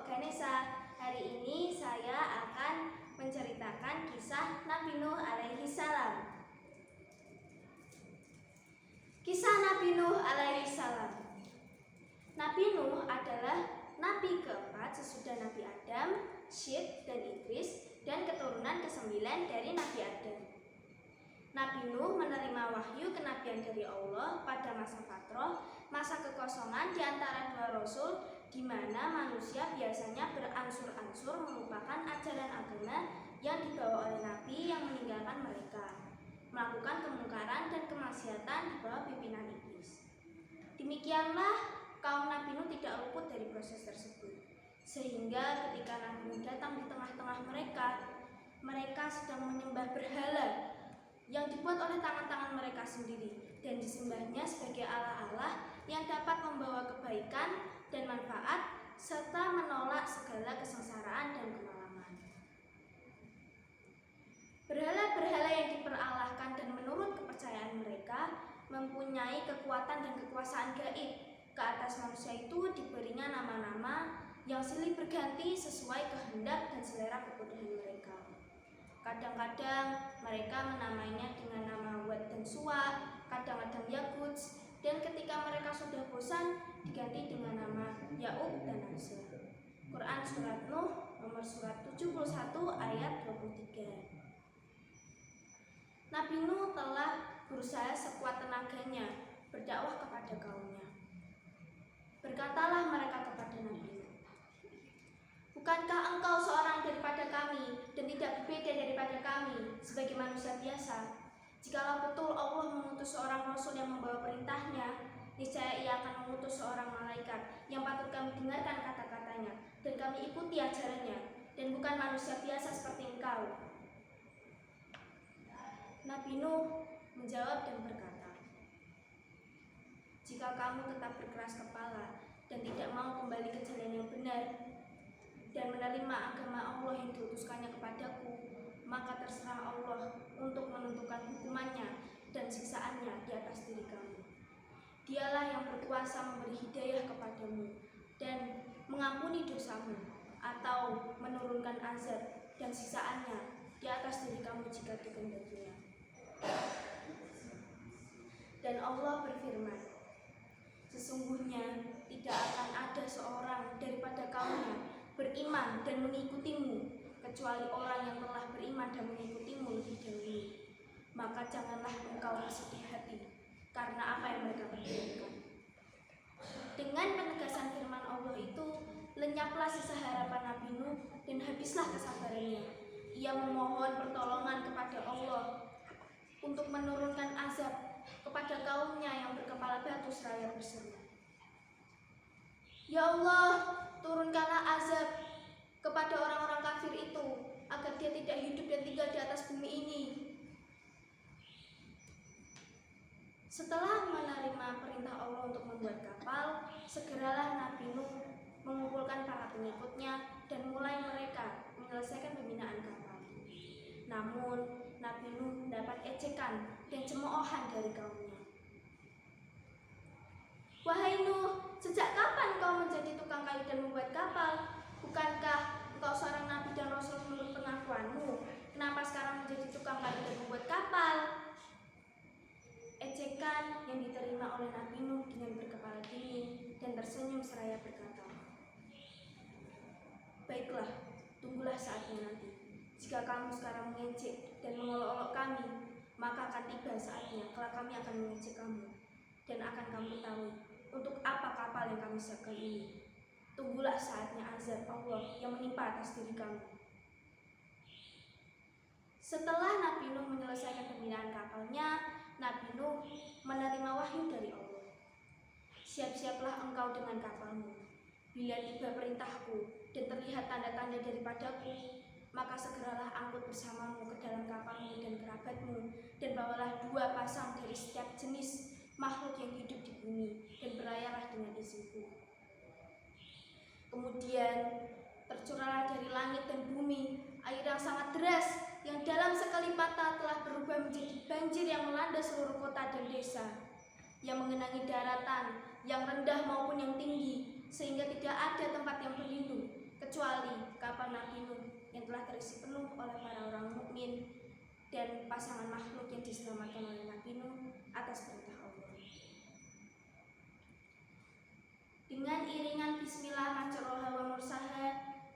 kelompok Ganesha. Hari ini saya akan menceritakan kisah Nabi Nuh alaihi salam. Kisah Nabi Nuh alaihi salam. Nabi Nuh adalah nabi keempat sesudah Nabi Adam, Syed, dan Idris, dan keturunan ke-9 dari Nabi Adam. Nabi Nuh menerima wahyu kenabian dari Allah pada masa fatrah, masa kekosongan di antara dua rasul, di mana manusia biasanya beransur-ansur melupakan ajaran agama yang dibawa oleh Nabi yang meninggalkan mereka, melakukan kemungkaran dan kemaksiatan di bawah pimpinan iblis. Demikianlah kaum Nabi Nuh tidak luput dari proses tersebut, sehingga ketika Nabi Nuh datang di tengah-tengah mereka sedang menyembah berhala yang dibuat oleh tangan-tangan mereka sendiri dan disembahnya sebagai Allah-Allah yang dapat membawa kebaikan dan manfaat serta menolak segala kesengsaraan dan kemalaman. Berhala-berhala yang diperalahkan dan menurut kepercayaan mereka mempunyai kekuatan dan kekuasaan gaib. Ke atas manusia itu diberinya nama-nama yang silih berganti sesuai kehendak dan selera kebodohan mereka. Kadang-kadang mereka menamainya dengan nama Wad dan Suwa, kadang-kadang Yaguj, dan ketika mereka sudah bosan diganti dengan nama Ya'ub dan Nasr. Quran Surat Nuh nomor surat 71 ayat 23. Nabi Nuh telah berusaha sekuat tenaganya berdakwah kepada kaumnya. Berkatalah mereka kepada Nabi Nuh, "Bukankah engkau seorang daripada kami dan tidak berbeda daripada kami sebagai manusia biasa? Jikalau betul Allah mengutus seorang rasul yang membawa perintahnya, niscaya ia akan mengutus seorang malaikat yang patut kami dengarkan kata-katanya dan kami ikuti ajarannya, dan bukan manusia biasa seperti engkau." Nabi Nuh menjawab dan berkata, "Jika kamu tetap berkeras kepala dan tidak mau kembali ke jalan yang benar dan menerima agama Allah yang diutuskannya kepadaku, maka terserah Allah untuk menentukan hukumannya dan siksaannya di atas diri kamu. Dialah yang berkuasa memberi hidayah kepadamu dan mengampuni dosamu, atau menurunkan azab dan siksaannya di atas diri kamu jika dikehendakinya." Dan Allah berfirman, "Sesungguhnya tidak akan ada seorang daripada kaumnya beriman dan mengikutimu kecuali orang yang telah beriman dan mengikutimu lebih dahulu. Maka janganlah engkau bersedih hati karena apa yang mereka perbuatkan." Dengan penegasan firman Allah itu, lenyaplah sisa harapan Nabi Nuh dan habislah kesabarannya. Ia memohon pertolongan kepada Allah untuk menurunkan azab kepada kaumnya yang berkepala batu seraya berseru, "Ya Allah, turunkanlah azab kepada orang-orang kafir itu agar dia tidak hidup dan tinggal di atas bumi ini." Setelah menerima perintah Allah untuk membuat kapal, segeralah Nabi Nuh mengumpulkan para pengikutnya dan mulai mereka menyelesaikan pembinaan kapal. Namun Nabi Nuh mendapat ejekan dan cemoohan dari kaumnya. "Wahai Nuh, sejak kapan kau menjadi tukang kayu dan membuat kapal? Bukankah engkau seorang nabi dan rasul menurut pengakuanmu? Kenapa sekarang menjadi tukang kayu dan membuat kapal?" Ejekan yang diterima oleh Nabi Nuh dengan berkepala dingin dan tersenyum seraya berkata, "Baiklah, tunggulah saatnya nanti. Jika kamu sekarang mengejek dan mengolok-olok kami, maka akan tiba saatnya kelak kami akan mengejek kamu, dan akan kamu ketahui untuk apa kapal yang kami siapkan ini. Tunggulah saatnya azab Allah yang menimpa atas diri kamu." Setelah Nabi Nuh menyelesaikan pembinaan kapalnya, Nabi Nuh menerima wahyu dari Allah. "Siap-siaplah engkau dengan kapalmu. Bila tiba perintahku dan terlihat tanda-tanda daripadaku, maka segeralah angkut bersamamu ke dalam kapalmu dan kerabatmu, dan bawalah 2 pasang dari setiap jenis makhluk yang hidup di bumi, dan berlayarlah dengan izinku." Kemudian tercurahlah dari langit dan bumi air yang sangat deras, yang dalam sekali mata telah berubah menjadi banjir yang melanda seluruh kota dan desa, yang mengenangi daratan yang rendah maupun yang tinggi, sehingga tidak ada tempat yang berlindung kecuali kapal Nabi Nuh yang telah terisi penuh oleh para orang mukmin dan pasangan makhluk yang diselamatkan oleh Nabi Nuh atas perintah Allah. Dengan iringan Bismillah majroha wa mursaha,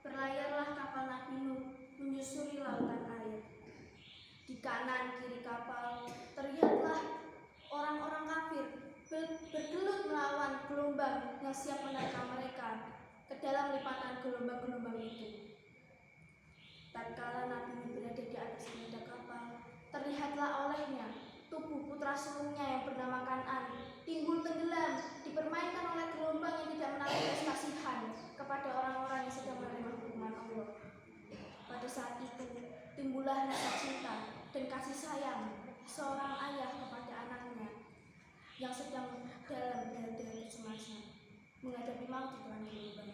berlayarlah kapal Nabi Nuh menyusuri lautan air. Di kanan kiri kapal terlihatlah orang-orang kafir bergelut melawan gelombang yang siap menerkam mereka ke dalam lipatan gelombang-gelombang itu. Tatkala Nabi Nuh berada di atas benda kapal, terlihatlah olehnya tubuh putra sulungnya yang bernama Kan'an timbul tenggelam, dipermainkan oleh gelombang yang tidak menarik belas kasihan kepada orang-orang yang sedang menerima hukuman Allah. Pada saat itu timbullah rasa cinta dan kasih sayang seorang ayah kepada anaknya yang sedang dalam berada kecemasan menghadapi maut di tengah gelombang.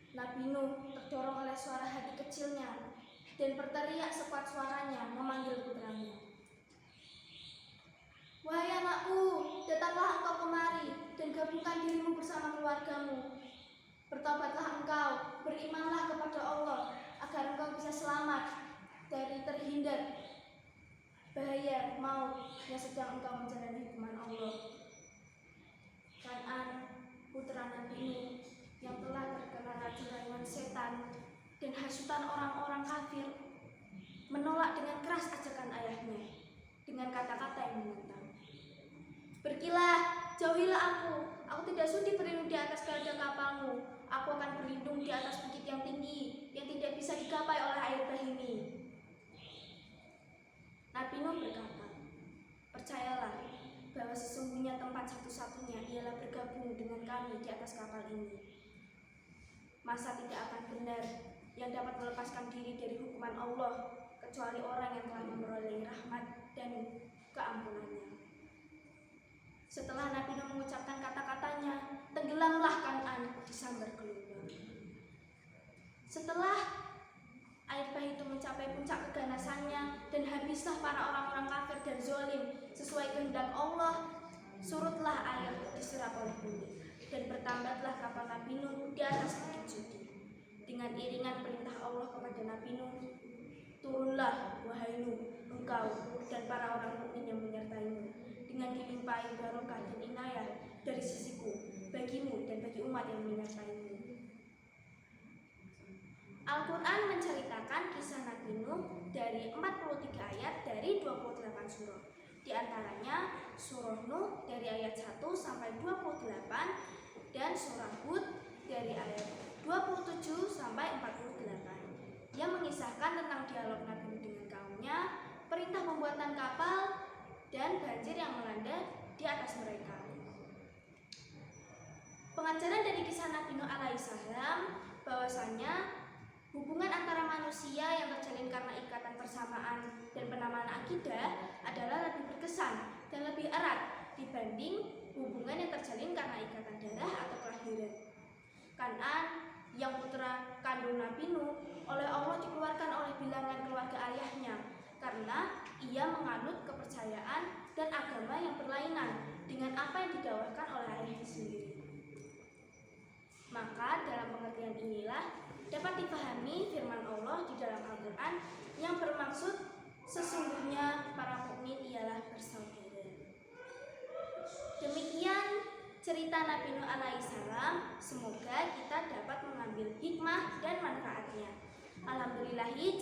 Nabi Nuh terdorong oleh suara hati kecilnya dan berteriak sekuat suaranya memanggil putranya. Wahai anakku, datanglah engkau kemari dan gabungkan dirimu bersama keluargamu. Bertobatlah engkau, berimanlah kepada Allah agar engkau bisa selamat dari terhindar bahaya maut yang sedang engkau menjalani hukuman Allah. Kan'an, putra Nabi Nuh yang telah terkena racun setan dan hasutan orang-orang kafir, menolak dengan keras ajakan ayahnya dengan kata-kata yang menentang. Pergilah, jauhilah aku tidak sudi berlindung di atas gada kapalmu. Aku akan berlindung di atas bukit yang tinggi yang tidak bisa digapai oleh air bah ini. Nabi Nuh berkata, percayalah bahwa sesungguhnya tempat satu-satunya ialah bergabung dengan kami di atas kapal ini. Masa tidak akan benar yang dapat melepaskan diri dari hukuman Allah kecuali orang yang telah memperoleh rahmat dan keampunannya. Setelah Nabi Nuh mengucapkan kata-katanya, tenggelamlah Kan'an di sambar gelombang. Setelah air bah itu mencapai puncak keganasannya dan habislah para orang-orang kafir dan zolim sesuai kehendak Allah, surutlah air diserap oleh bumi dan bertambatlah kapal Nabi Nuh di atas bukit Judi. Dengan iringan perintah Allah kepada Nabi Nuh, turunlah wahai Nuh, engkau dan para orang mukmin yang menyertaimu, dengan dilimpahi barokah dan inayah dari sisiku bagimu dan bagi umat yang menyertaimu. Al-Quran menceritakan kisah Nabi Nuh dari 43 ayat dari 28 surah. Di antaranya surah Nuh dari ayat 1 sampai 28 dan surah Hud dari ayat 27 sampai 48 yang mengisahkan tentang dialog Nabi Nuh dengan kaumnya, perintah pembuatan kapal, dan banjir yang melanda di atas mereka. Pengajaran dari kisah Nabi Nuh alaihissalam bahwasanya hubungan antara manusia yang terjalin karena ikatan persamaan dan penamaan akidah adalah lebih berkesan dan lebih erat dibanding hubungan yang terjalin karena ikatan darah atau kelahiran. Kan'an yang putra kandung Nabi Nuh oleh Allah dikeluarkan oleh bilangan keluarga ayahnya karena ia menganut kepercayaan dan agama yang berlainan dengan apa yang didakwakan oleh ayahnya sendiri. Maka dalam pengertian inilah dapat dipahami firman Allah di dalam Al-Quran yang bermaksud sesungguhnya para mukmin ialah bersaudara. Demikian cerita Nabi Nuh alaihissalam. Semoga kita dapat mengambil hikmah dan manfaatnya. Alhamdulillahi